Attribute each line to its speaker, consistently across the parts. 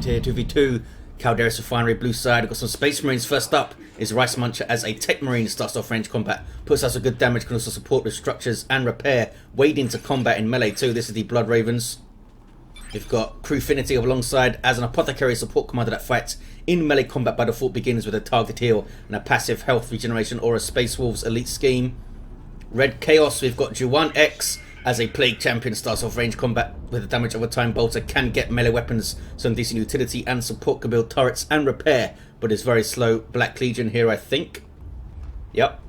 Speaker 1: bloodshed here, 2v2. Calderis Refinery, blue side. We've got some Space Marines. First up is RiceMuncher as a Techmarine. Starts off range combat, puts out some good damage, can also support with structures and repair. Wade into combat in melee too. This is the Blood Ravens. We've got Crewfinity alongside as an Apothecary support commander that fights in melee combat by default, begins with a target heal and a passive health regeneration or a Space Wolves elite scheme. Red Chaos, we've got JuhwannX as a Plague Champion. Starts off range combat with a damage over time bolter, can get melee weapons, some decent utility and support, can build turrets and repair, but is very slow. Black Legion here, I think. Yep.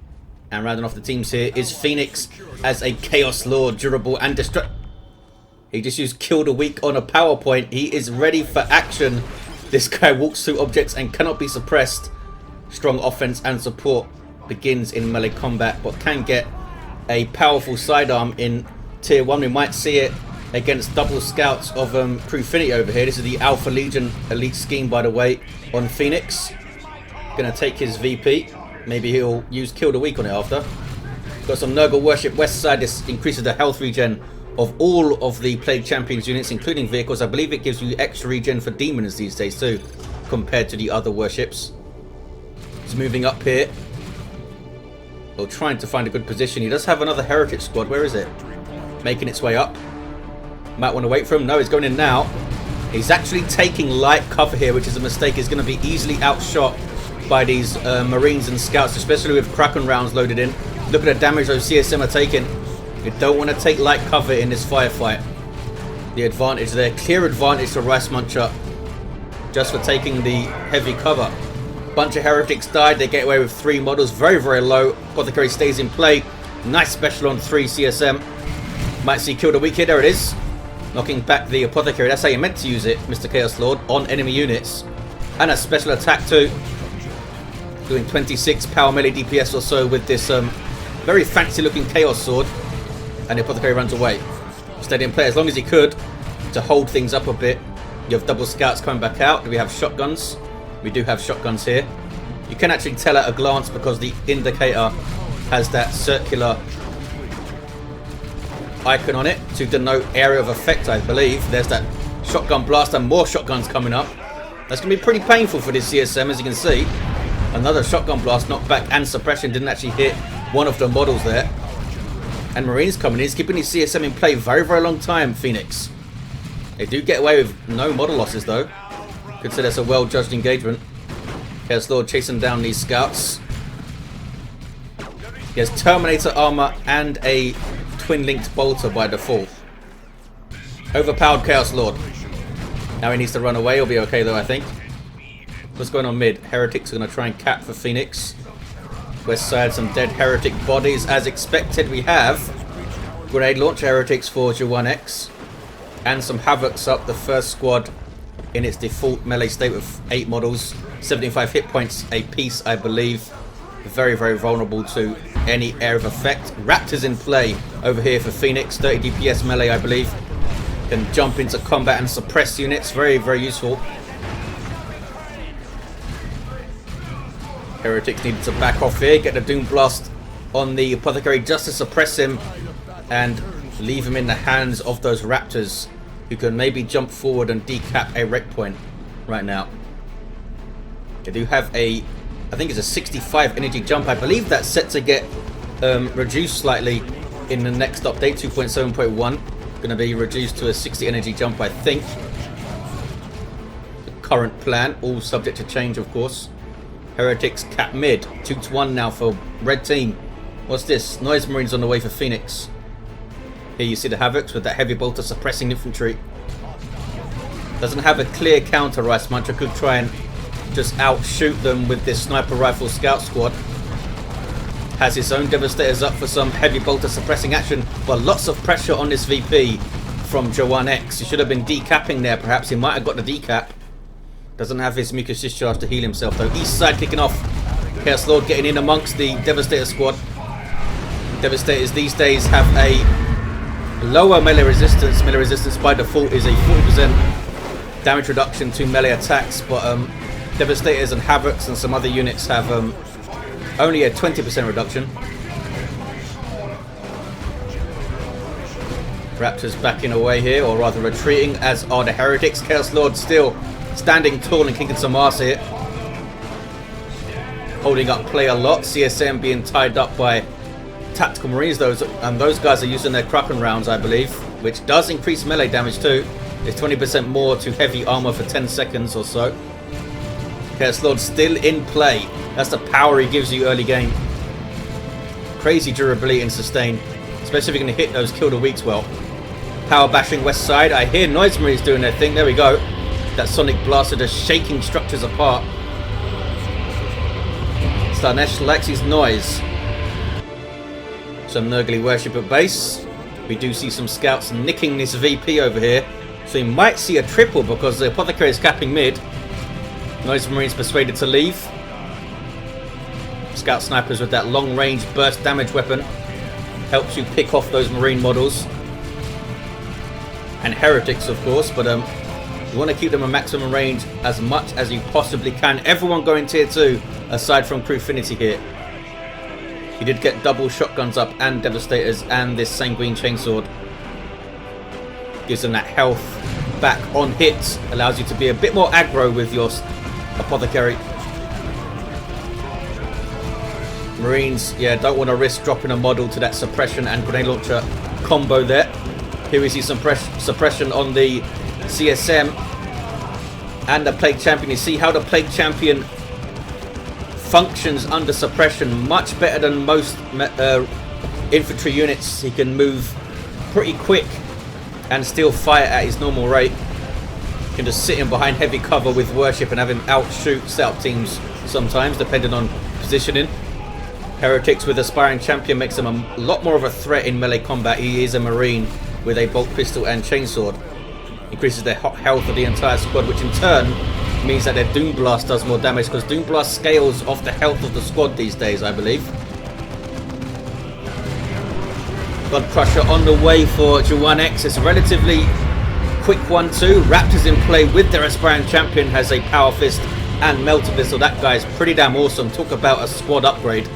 Speaker 1: And rounding off the teams here is Phoenix as a Chaos Lord, durable and destruct. He just used Kill the Weak on a PowerPoint. He is ready for action. This guy walks through objects and cannot be suppressed. Strong offense and support, begins in melee combat, but can get a powerful sidearm in tier 1. We might see it against double scouts of Crewfinity over here. This is the Alpha Legion elite scheme, by the way, on Phoenix. Gonna take his VP. Maybe he'll use Kill the Weak on it after. Got some Nurgle Worship west side. This increases the health regen of all of the Plague Champions units, including vehicles. I believe it gives you extra regen for demons these days too, compared to the other worships. He's moving up here, or trying to find a good position. He does have another Heretic squad. Where is it? Making its way up. Might want to wait for him. No, he's going in now. He's actually taking light cover here, which is a mistake. He's going to be easily outshot by these Marines and Scouts, especially with Kraken rounds loaded in. Look at the damage those CSM are taking. You don't want to take light cover in this firefight. The advantage there, clear advantage to RiceMuncher just for taking the heavy cover. Bunch of Heretics died. They get away with 3 models. Very, very low. Apothecary stays in play. Nice special on 3 CSM. Might see Kill the Weak here. There it is. Knocking back the Apothecary. That's how you meant to use it, Mr. Chaos Lord, on enemy units. And a special attack too. Doing 26 power melee DPS or so with this very fancy looking Chaos Sword. And the Apothecary runs away. Stayed in play as long as he could to hold things up a bit. You have double scouts coming back out. Do we have shotguns? We do have shotguns here. You can actually tell at a glance because the indicator has that circular icon on it to denote area of effect, I believe. There's that shotgun blast and more shotguns coming up. That's going to be pretty painful for this CSM, as you can see. Another shotgun blast, knockback and suppression didn't actually hit one of the models there. And Marines coming in. He's keeping his CSM in play very, very long time, Phoenix. They do get away with no model losses, though. Consider it's a well-judged engagement. Chaos Lord chasing down these scouts. He has Terminator armor and a twin-linked bolter by default. Overpowered Chaos Lord. Now he needs to run away. He'll be okay, though, I think. What's going on mid? Heretics are going to try and cap for Phoenix. West side, some dead Heretic bodies. As expected, we have grenade launcher Heretics for JuhwannX. And some Havocs up. The first squad in its default melee state with 8 models. 75 hit points a piece, I believe. Very, very vulnerable to any area of effect. Raptors in play over here for Phoenix. 30 DPS melee, I believe. Can jump into combat and suppress units. Very, very useful. Heretics needed to back off here, get the Doom Blast on the Apothecary just to suppress him and leave him in the hands of those Raptors who can maybe jump forward and decap a wreck point right now. They do have a, I think it's a 65 energy jump. I believe that's set to get reduced slightly in the next update, 2.7.1. Going to be reduced to a 60 energy jump, I think. The current plan, all subject to change, of course. Heretics cap mid. 2-1 now for red team. What's this? Noise Marines on the way for Phoenix. Here you see the Havocs with that heavy bolter suppressing infantry. Doesn't have a clear counter. RiceMuncher could try and just outshoot them with this sniper rifle scout squad. Has his own Devastators up for some heavy bolter suppressing action. Well, lots of pressure on this VP from JuhwannX. He should have been decapping there perhaps. He might have got the decap. Doesn't have his mucus discharge to heal himself though. East side kicking off. Chaos Lord getting in amongst the Devastator squad. Devastators these days have a lower melee resistance. Melee resistance by default is a 40% damage reduction to melee attacks, but Devastators and Havocs and some other units have only a 20% reduction. Raptors backing away here, or rather retreating, as are the Heretics. Chaos Lord still standing tall and kicking some ass here. Holding up play a lot. CSM being tied up by tactical marines. Those guys are using their Kraken rounds, I believe, which does increase melee damage too. It's 20% more to heavy armor for 10 seconds or so. Chaos Lord still in play. That's the power he gives you early game. Crazy durability and sustain, especially if you're going to hit those kill the weaks well. Power bashing west side. I hear Noise Marines doing their thing. There we go. That sonic blaster just shaking structures apart. Slanesh likes his noise. Some Nurgly worship at base. We do see some scouts nicking this VP over here. So you might see a triple because the Apothecary is capping mid. Noise Marines persuaded to leave. Scout snipers with that long range burst damage weapon helps you pick off those marine models. And heretics, of course, but you want to keep them at maximum range as much as you possibly can. Everyone going tier 2 aside from Crewfinity here. He did get double shotguns up and devastators and this sanguine chainsword. Gives them that health back on hits. Allows you to be a bit more aggro with your Apothecary. Marines, yeah, don't want to risk dropping a model to that suppression and grenade launcher combo there. Here we see some suppression on the CSM and the Plague Champion. You see how the Plague Champion functions under suppression much better than most infantry units. He can move pretty quick and still fire at his normal rate. You can just sit him behind heavy cover with worship and have him outshoot setup teams sometimes, depending on positioning. Heretics with Aspiring Champion makes him a lot more of a threat in melee combat. He is a Marine with a bolt pistol and chainsword. Increases their health of the entire squad, which in turn means that their Doom Blast does more damage, because Doom Blast scales off the health of the squad these days, I believe. Blood Crusher on the way for JuhwannX. It's a relatively quick one too. Raptors in play with their Aspiring Champion, has a Power Fist and Melter Pistol. That guy's pretty damn awesome. Talk about a squad upgrade.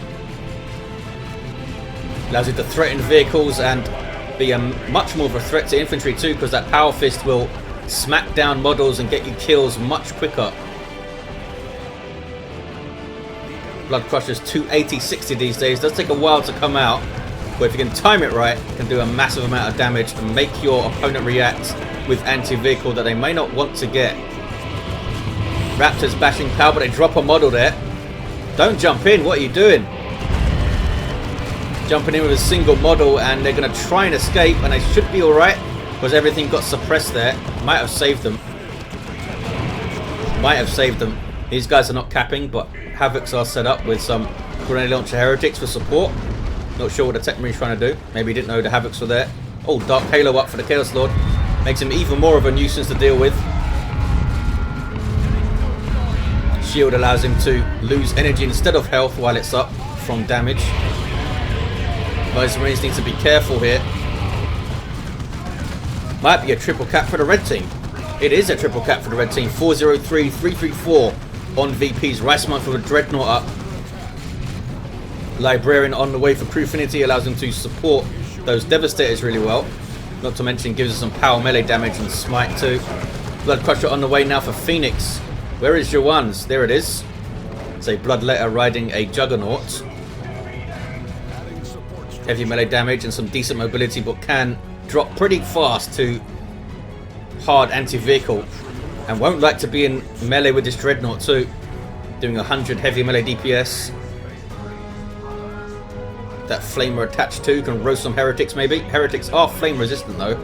Speaker 1: Allows you to threaten vehicles and be much more of a threat to infantry too, because that Power Fist will smack down models and get you kills much quicker. Blood Crusher's 280-60 these days. Does take a while to come out, but if you can time it right, it can do a massive amount of damage and make your opponent react with anti-vehicle that they may not want to get. Raptors bashing power, but they drop a model there. Don't jump in, what are you doing? Jumping in with a single model, and they're going to try and escape, and they should be alright because everything got suppressed there. Might have saved them. Might have saved them. These guys are not capping, but Havocs are set up with some grenade launcher heretics for support. Not sure what the Techmarine's trying to do. Maybe he didn't know the Havocs were there. Oh, Dark Halo up for the Chaos Lord. Makes him even more of a nuisance to deal with. Shield allows him to lose energy instead of health while it's up from damage. Those Marines need to be careful here. Might be a triple cap for the red team. It is a triple cap for the red team. 403, 334 on VPs. RiceMuncher with Dreadnought up. Librarian on the way for Crewfinity, allows him to support those Devastators really well. Not to mention gives us some power melee damage and smite too. Blood Crusher on the way now for Phoenix. Where is Juhwann's? There it is. It's a Bloodletter riding a Juggernaut. Heavy melee damage and some decent mobility, but can drop pretty fast to hard anti-vehicle, and won't like to be in melee with this Dreadnought too. Doing 100 heavy melee DPS. That Flamer attached to can roast some Heretics maybe. Heretics are flame resistant though.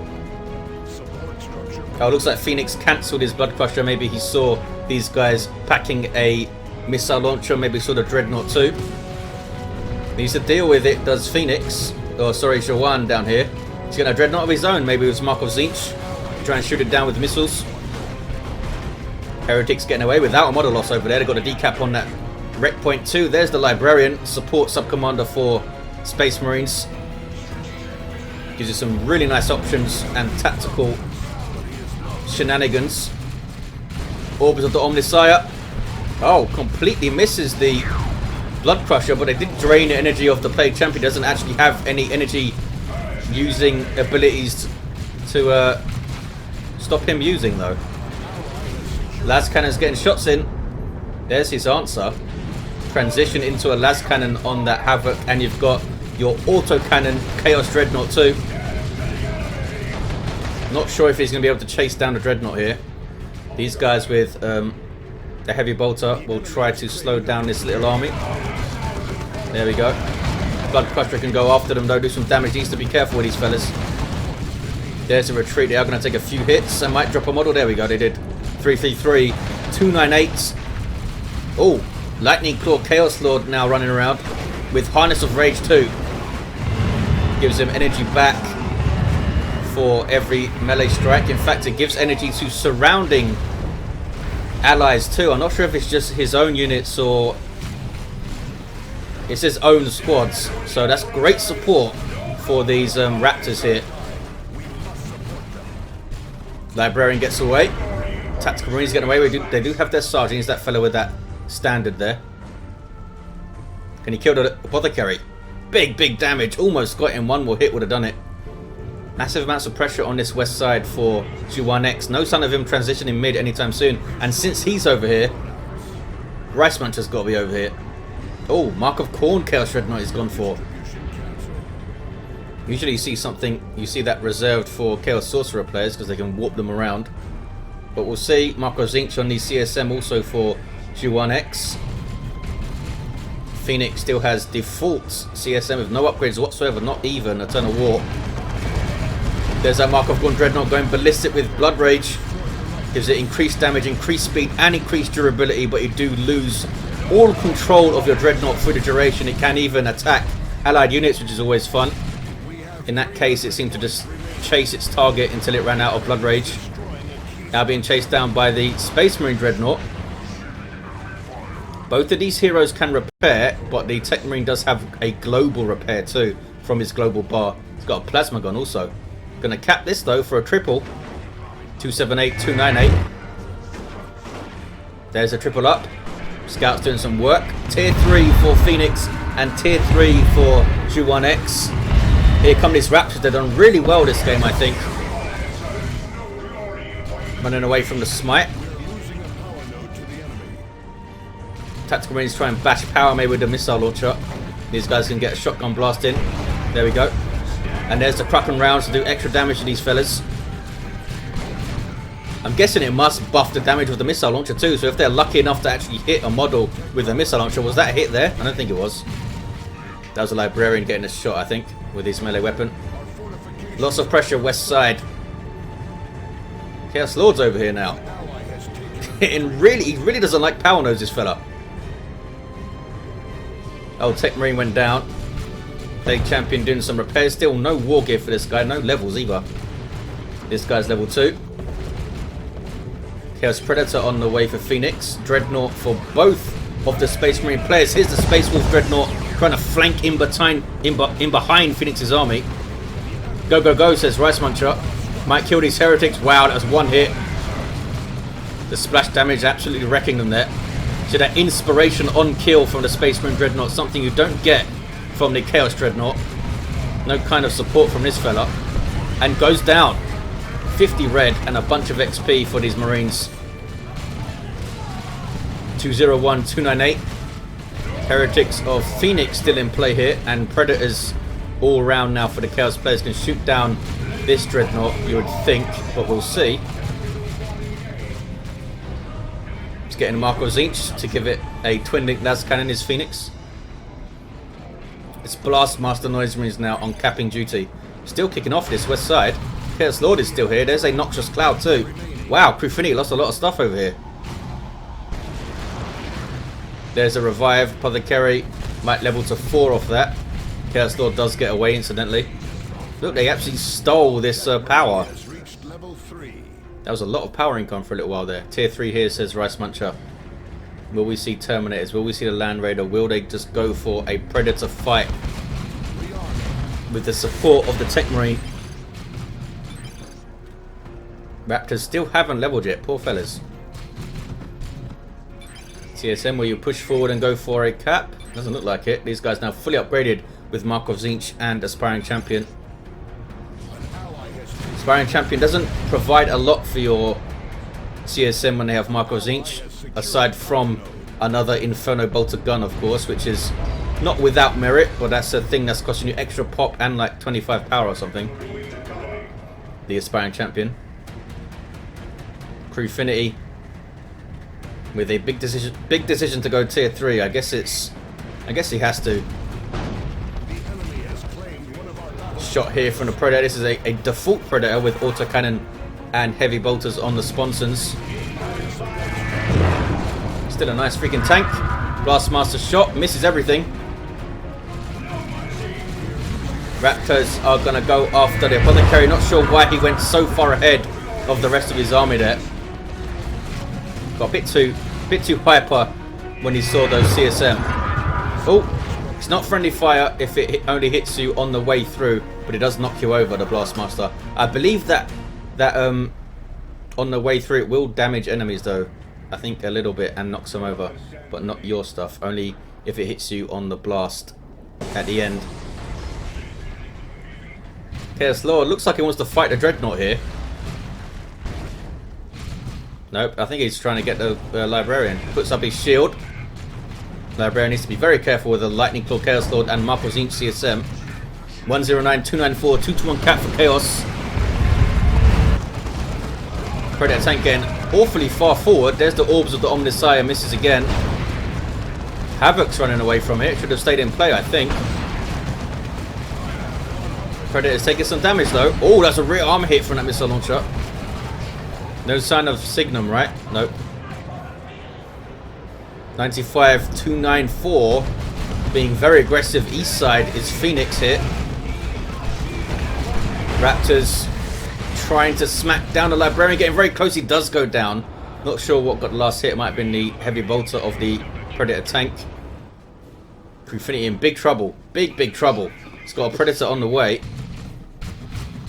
Speaker 1: Oh, it looks like Phoenix cancelled his Blood Crusher. Maybe he saw these guys packing a missile launcher. Maybe saw the Dreadnought too. Needs to deal with it, does Phoenix. Oh, sorry, Juhwann down here. He's got a Dreadnought of his own. Maybe it was Markov Zinch. Try and shoot it down with missiles. Heretics getting away without a model loss over there. They've got a decap on that Rec Point 2. There's the Librarian, support sub-commander for Space Marines. Gives you some really nice options and tactical shenanigans. Orbs of the Omnissiah. Oh, completely misses the Blood Crusher, but it did drain the energy of the Plague Champion. Doesn't actually have any energy using abilities to stop him using though. Las Cannon's getting shots in. There's his answer. Transition into a Las Cannon on that Havoc, and you've got your auto cannon Chaos Dreadnought too. Not sure if he's going to be able to chase down the Dreadnought here. These guys with the heavy bolter will try to slow down this little army. There we go. Blood Crusher can go after them though, do some damage. Needs to be careful with these fellas. There's a retreat. They are going to take a few hits and might drop a model. There we go. They did. 333, 298. Oh, Lightning Claw Chaos Lord now running around with Harness of Rage too. Gives him energy back for every melee strike. In fact, it gives energy to surrounding allies too. I'm not sure if it's just his own units or it's his own squads. So that's great support for these Raptors here. Librarian gets away. Tactical Marines getting away. They do have their sergeant. He's that fellow with that standard there. Can he kill the Apothecary? Big damage. Almost got him. One more hit would have done it. Massive amounts of pressure on this west side for JuhwannX. No sign of him transitioning mid anytime soon. And since he's over here, RiceMuncher's got to be over here. Oh, Mark of Corn Chaos Dreadnought is gone for. Usually you see something, you see that reserved for Chaos Sorcerer players because they can warp them around. But we'll see. Mark of Zinch on the CSM also for JuhwannX. Phoenix still has default CSM with no upgrades whatsoever, not even Eternal War. There's that Mark of Corn Dreadnought going ballistic with Blood Rage. Gives it increased damage, increased speed and increased durability, but you do lose all control of your Dreadnought through the duration. It can even attack allied units, which is always fun. In that case, it seemed to just chase its target until it ran out of Blood Rage. Now being chased down by the Space Marine Dreadnought. Both of these heroes can repair, but the Techmarine does have a global repair too from his global bar. It's got a plasma gun also. Gonna cap this though for a triple. 278, 298. There's a triple up. Scouts doing some work. Tier 3 for Phoenix and Tier 3 for JuhwannX. Here come these Raptors. They've done really well this game, I think. Running away from the smite. Tactical Marines try and bash Power May with the missile launcher. These guys can get a shotgun blast in. There we go. And there's the Kraken rounds to do extra damage to these fellas. I'm guessing it must buff the damage with the missile launcher too. So if they're lucky enough to actually hit a model with a missile launcher, was that a hit there? I don't think it was. That was a Librarian getting a shot, I think, with his melee weapon. Lots of pressure west side. Chaos Lord's over here now. And really, he really doesn't like Power Nose, this fella. Oh, Techmarine went down. Plague Champion doing some repairs. Still no war gear for this guy. No levels either. This guy's level 2. Chaos Predator on the way for Phoenix. Dreadnought for both of the Space Marine players. Here's the Space Wolf Dreadnought trying to flank in behind Phoenix's army. Go, go, go, says RiceMuncher. Might kill these heretics. Wow, that was one hit. The splash damage absolutely wrecking them there. So that inspiration on kill from the Space Marine Dreadnought, something you don't get from the Chaos Dreadnought. No kind of support from this fella. And goes down. 50 red and a bunch of XP for these Marines. 201, 298. Heretics of Phoenix still in play here. And Predators all round now for the Chaos players. Can shoot down this Dreadnought, you would think. But we'll see. He's getting Marco Zinch to give it a twin-link las cannon is Phoenix. It's Blastmaster Noise Marines now on capping duty. Still kicking off this west side. Chaos Lord is still here. There's a Noxious Cloud too. Wow, Crewfinity lost a lot of stuff over here. There's a Revive. Apothecary might level to 4 off that. Chaos Lord does get away incidentally. Look, they actually stole this power. That was a lot of power income for a little while there. Tier 3 here, says RiceMuncher. Will we see Terminators? Will we see the Land Raider? Will they just go for a Predator fight with the support of the Techmarine? Raptors still haven't leveled yet, poor fellas. CSM, will you push forward and go for a cap? Doesn't look like it. These guys now fully upgraded with Markov Zinch and Aspiring Champion. Aspiring Champion doesn't provide a lot for your CSM when they have Marco Zinch, aside from another Inferno Bolter gun, of course, which is not without merit, but that's a thing that's costing you extra pop and like 25 power or something. The aspiring champion. Crewfinity with a big decision to go tier 3. I guess he has to. Shot here from the Predator. This is a default Predator with autocannon and heavy bolters on the sponsons. Still a nice freaking tank. Blastmaster shot, misses everything. Raptors are going to go after the Apothecary. Not sure why he went so far ahead of the rest of his army there. Got a bit too hyper when he saw those CSM. Oh, it's not friendly fire if it only hits you on the way through, but it does knock you over, the Blastmaster. I believe that on the way through it will damage enemies though. I think a little bit and knocks them over, but not your stuff. Only if it hits you on the blast at the end. Chaos Lord looks like he wants to fight the Dreadnought here. Nope, I think he's trying to get the Librarian. Puts up his shield. Librarian needs to be very careful with the Lightning Claw Chaos Lord and Marco Zinch CSM. 109, 294, 221 cap for Chaos. Predator tank getting awfully far forward. There's the orbs of the Omnissiah, misses again. Havoc's running away from it. Should have stayed in play, I think. Predator's taking some damage though. Oh, that's a rear armor hit from that missile launcher. No sign of Signum, right? Nope. 95, 294. Being very aggressive east side is Phoenix here. Raptors trying to smack down the Librarian, getting very close. He does go down. Not sure what got the last hit. It might have been the heavy bolter of the Predator tank. Crewfinity in big trouble. Big trouble. It's got a Predator on the way.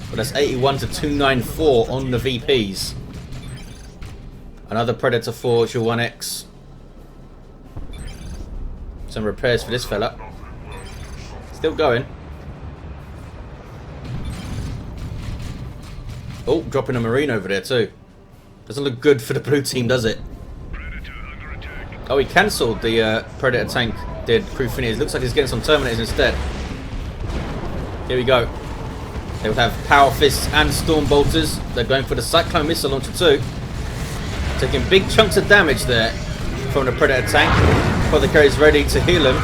Speaker 1: But that's 81 to 294 on the VPs. Another Predator for JuhwannX. Some repairs for this fella. Still going. Oh, dropping a Marine over there too. Doesn't look good for the blue team, does it? Oh, he cancelled the Predator tank, did Crewfinity. It looks like he's getting some Terminators instead. Here we go. They will have Power Fists and Storm Bolters. They're going for the Cyclone Missile Launcher too. Taking big chunks of damage there from the Predator tank. Apothecary is ready to heal him.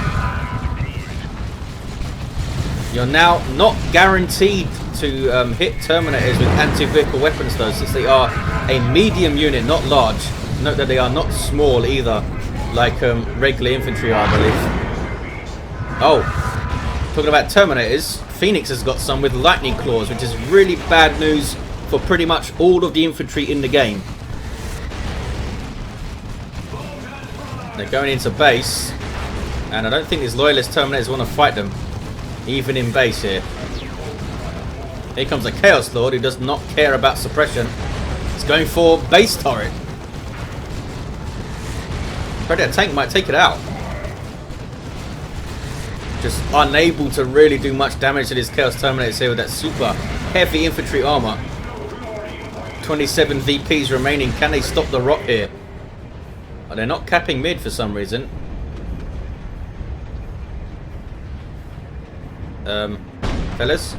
Speaker 1: You're now not guaranteed to hit Terminators with anti-vehicle weapons though, since they are a medium unit, not large. Note that they are not small either, like regular infantry are, I believe. Oh, talking about Terminators, Phoenix has got some with Lightning Claws, which is really bad news for pretty much all of the infantry in the game. They're going into base, and I don't think these loyalist Terminators want to fight them, even in base here. Here comes a Chaos Lord who does not care about suppression. He's going for base turret. Predator tank might take it out. Just unable to really do much damage to these Chaos Terminators here with that super heavy infantry armor. 27 VPs remaining. Can they stop the rot here? Oh, they're not capping mid for some reason. Fellas?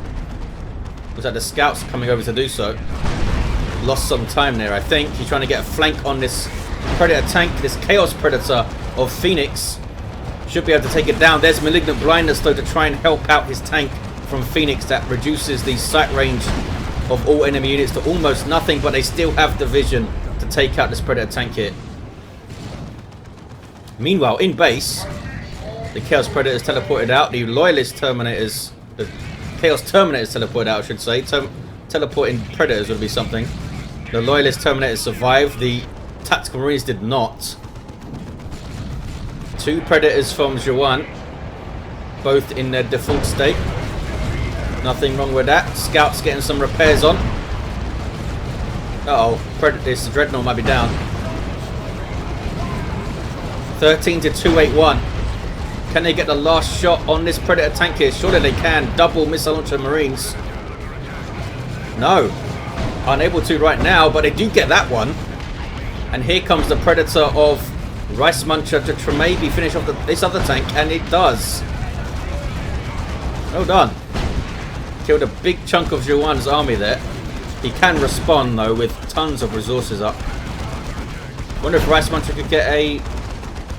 Speaker 1: Was that the scouts coming over to do so? Lost some time there, I think. He's trying to get a flank on this Predator tank, this Chaos Predator of Phoenix. Should be able to take it down. There's Malignant Blindness though to try and help out his tank from Phoenix. That reduces the sight range of all enemy units to almost nothing, but they still have the vision to take out this Predator tank here. Meanwhile, in base, the Chaos Predators teleported out. The Loyalist Terminators, the Chaos Terminators teleported out, I should say. Teleporting Predators would be something. The Loyalist Terminators survived. The Tactical Marines did not. 2 Predators from Juhwann, both in their default state. Nothing wrong with that. Scouts getting some repairs on. Uh-oh, this Dreadnought might be down. 13 to 281. Can they get the last shot on this Predator tank here? Surely they can. Double missile launcher Marines. No. Unable to right now, but they do get that one. And here comes the Predator of RiceMuncher to maybe finish off this other tank, and it does. Well done. Killed a big chunk of Juhwann's army there. He can respond though with tons of resources up. Wonder if RiceMuncher could get a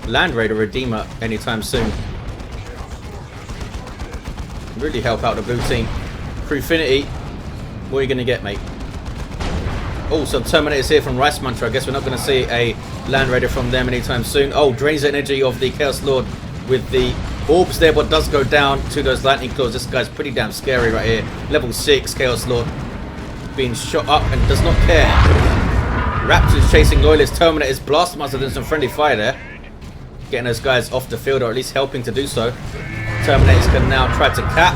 Speaker 1: Land Raider Redeemer anytime soon. Really help out the blue team. Crewfinity, what are you going to get, mate? Oh, some Terminators here from RiceMuncher. I guess we're not going to see a Land Raider from them anytime soon. Oh, drains the energy of the Chaos Lord with the orbs there, but does go down to those lightning claws. This guy's pretty damn scary right here. Level 6 Chaos Lord being shot up and does not care. Raptors chasing Loyalist Terminators. Blastmaster doing some friendly fire there. Getting those guys off the field, or at least helping to do so. Terminators can now try to cap.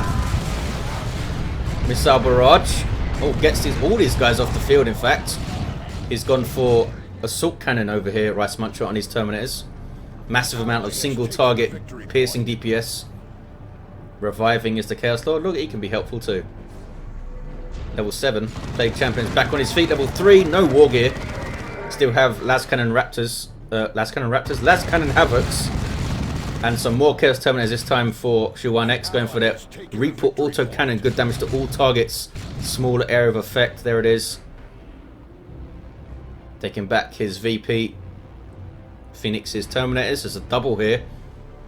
Speaker 1: Missile barrage. Oh, gets all these guys off the field, in fact. He's gone for assault cannon over here, RiceMuncher, on his Terminators. Massive amount of single target piercing DPS. Reviving is the Chaos Lord. Look, he can be helpful too. Level 7. Plague Champion's back on his feet. Level 3. No war gear. Still have Las Cannon Raptors. Las Cannon Havocs. And some more Chaos Terminators this time for JuhwannX, going for their Reaper Auto Cannon. Good damage to all targets. Smaller area of effect. There it is. Taking back his VP. Phoenix's Terminators. There's a double here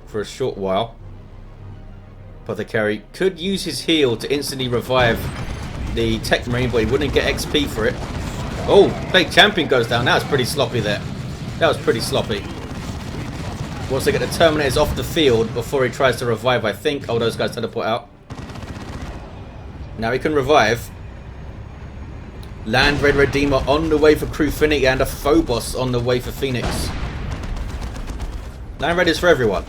Speaker 1: for a short while. Apothecary could use his heal to instantly revive the Techmarine, but he wouldn't get XP for it. Oh, Plague Champion goes down. That was pretty sloppy there. That was pretty sloppy. Wants to get the Terminators off the field before he tries to revive, I think. Oh, those guys teleport out. Now he can revive. Land Raider Redeemer on the way for Crewfinity, and a Phobos on the way for Phoenix. Land Raiders for everyone.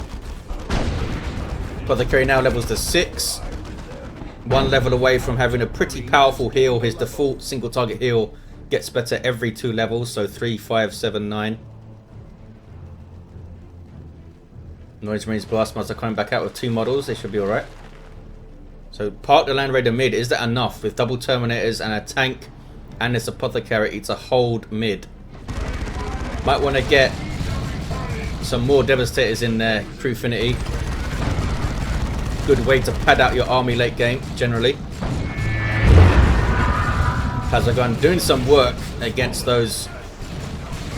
Speaker 1: Apothecary now levels to 6. One level away from having a pretty powerful heal. His default single target heal gets better every 2 levels, so 3, 5, 7, 9. Noise Marines Blastmaster coming back out with 2 models. They should be alright. So park the Land Raider mid. Is that enough? With double Terminators and a tank and this Apothecary, it's a hold mid. Might want to get some more Devastators in there, Crewfinity. Good way to pad out your army late game, generally. Pazagon doing some work against those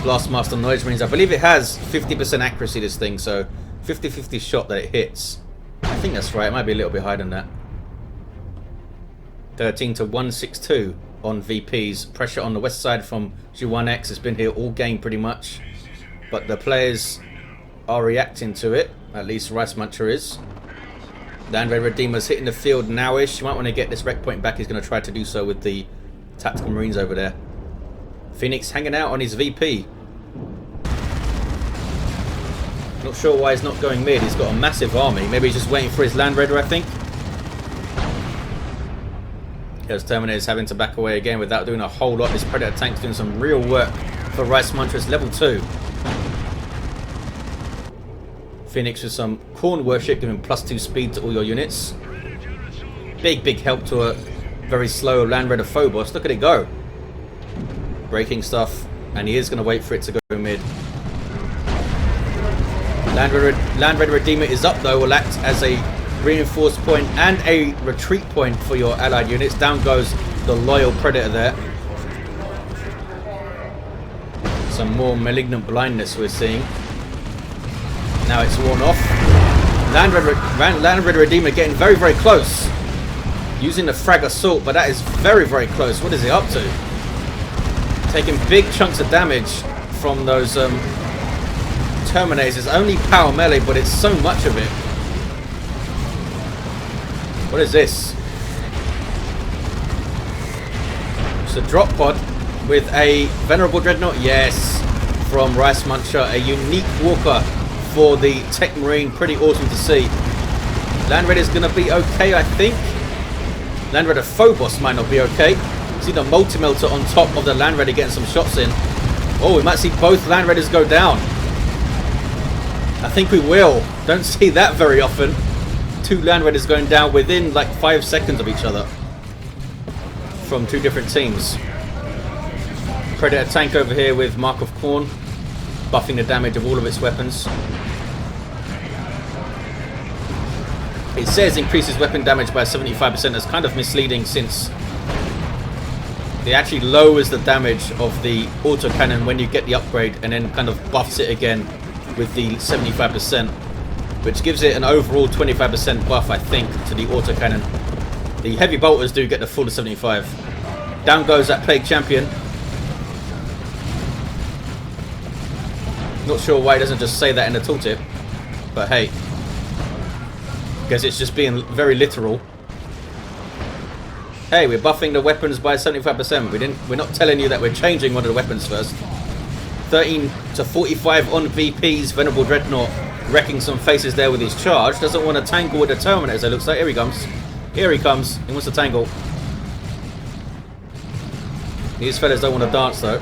Speaker 1: Blastmaster Noise Marines. I believe it has 50% accuracy, this thing, so 50-50 shot that it hits. I think that's right. It might be a little bit higher than that. 13 to 162 on VPs. Pressure on the west side from JuhwannX has been here all game pretty much. But the players are reacting to it. At least RiceMuncher is. Land Raider Redeemer's hitting the field nowish. You might want to get this wreck point back. He's going to try to do so with the Tactical Marines over there. Phoenix hanging out on his VP. Not sure why he's not going mid. He's got a massive army. Maybe he's just waiting for his Land Raider, I think. Those Terminators having to back away again without doing a whole lot. This Predator tank's doing some real work for RiceMuncher. It's level 2. Phoenix with some Corn Worship, giving +2 speed to all your units. Big help to a very slow Land Raider Phobos. Look at it go. Breaking stuff. And he is going to wait for it to go mid. Land Raider Redeemer is up though. Will act as a reinforced point and a retreat point for your allied units. Down goes the loyal Predator there. Some more malignant blindness we're seeing. Now it's worn off. Land Raider Redeemer getting very close. Using the frag assault, but that is very close. What is he up to? Taking big chunks of damage from those Terminators. It's only power melee, but it's so much of it. What is this? It's a drop pod with a Venerable Dreadnought. Yes, from RiceMuncher. A unique walker for the Techmarine. Pretty awesome to see. Land Raider's going to be okay, I think. Land Raider Phobos might not be okay. See the Multi-Melter on top of the Land Raider getting some shots in. Oh, we might see both Land Raiders go down. I think we will. Don't see that very often. 2 Land Raiders going down within like 5 seconds of each other from 2 different teams. Predator tank over here with Mark of Corn, buffing the damage of all of its weapons. It says increases weapon damage by 75%. That's kind of misleading since it actually lowers the damage of the autocannon when you get the upgrade and then kind of buffs it again with the 75%, which gives it an overall 25% buff, I think, to the autocannon. The heavy bolters do get the full 75. Down goes that Plague Champion. Not sure why it doesn't just say that in the tooltip, but hey, guess it's just being very literal. Hey, we're buffing the weapons by 75%. We're not telling you that we're changing one of the weapons first. 13 to 45 on VPs. Venerable Dreadnought wrecking some faces there with his charge. Doesn't want to tangle with the Terminators, it looks like. Here he comes. Here he comes. He wants to tangle. These fellas don't want to dance though.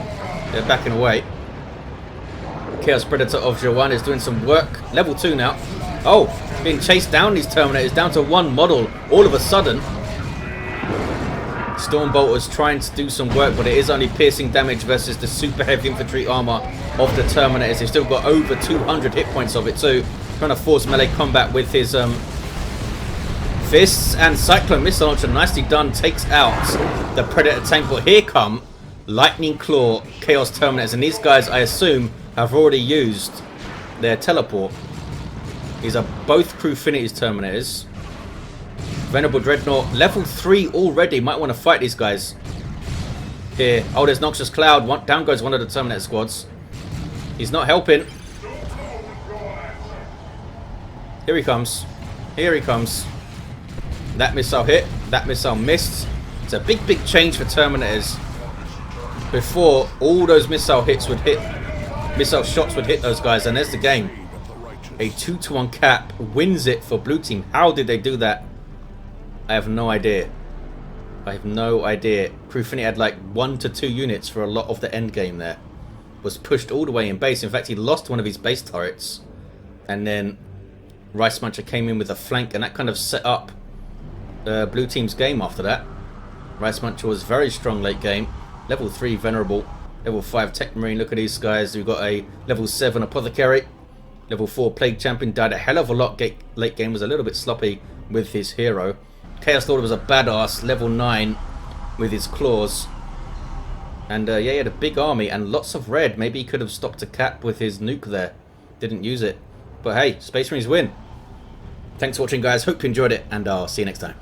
Speaker 1: They're backing away. Chaos Predator of JuhwannX is doing some work. Level 2 now. Oh, being chased down, these Terminators. Down to one model all of a sudden. Stormbolter's trying to do some work, but it is only piercing damage versus the super heavy infantry armor of the Terminators. They've still got over 200 hit points of it too. Trying to force melee combat with his fists, and Cyclone Missile Launcher, nicely done, takes out the Predator tank. But here come Lightning Claw Chaos Terminators, and these guys, I assume, have already used their teleport. These are both Crewfinity's Terminators. Venerable Dreadnought, level 3 already. Might want to fight these guys here. Oh, there's Noxious Cloud. Down goes one of the Terminator squads. He's not helping. Here he comes. Here he comes. That missile hit. That missile missed. It's a big change for Terminators. Before, all those missile hits would hit, missile shots would hit those guys, and there's the game. A 2-to-1 cap wins it for blue team. How did they do that? I have no idea. I have no idea. Crewfinity had like 1 to 2 units for a lot of the end game there. Was pushed all the way in base. In fact, he lost one of his base turrets. And then RiceMuncher came in with a flank, and that kind of set up blue team's game after that. RiceMuncher was very strong late game. Level 3 Venerable. Level 5 Techmarine. Look at these guys. We've got a level 7 Apothecary. Level 4 Plague Champion. Died a hell of a lot late game. Was a little bit sloppy with his hero. Chaos Lord was a badass, level 9 with his claws. And yeah, he had a big army and lots of red. Maybe he could have stopped a cap with his nuke there. Didn't use it. But hey, Space Marines win. Thanks for watching, guys. Hope you enjoyed it, and I'll see you next time.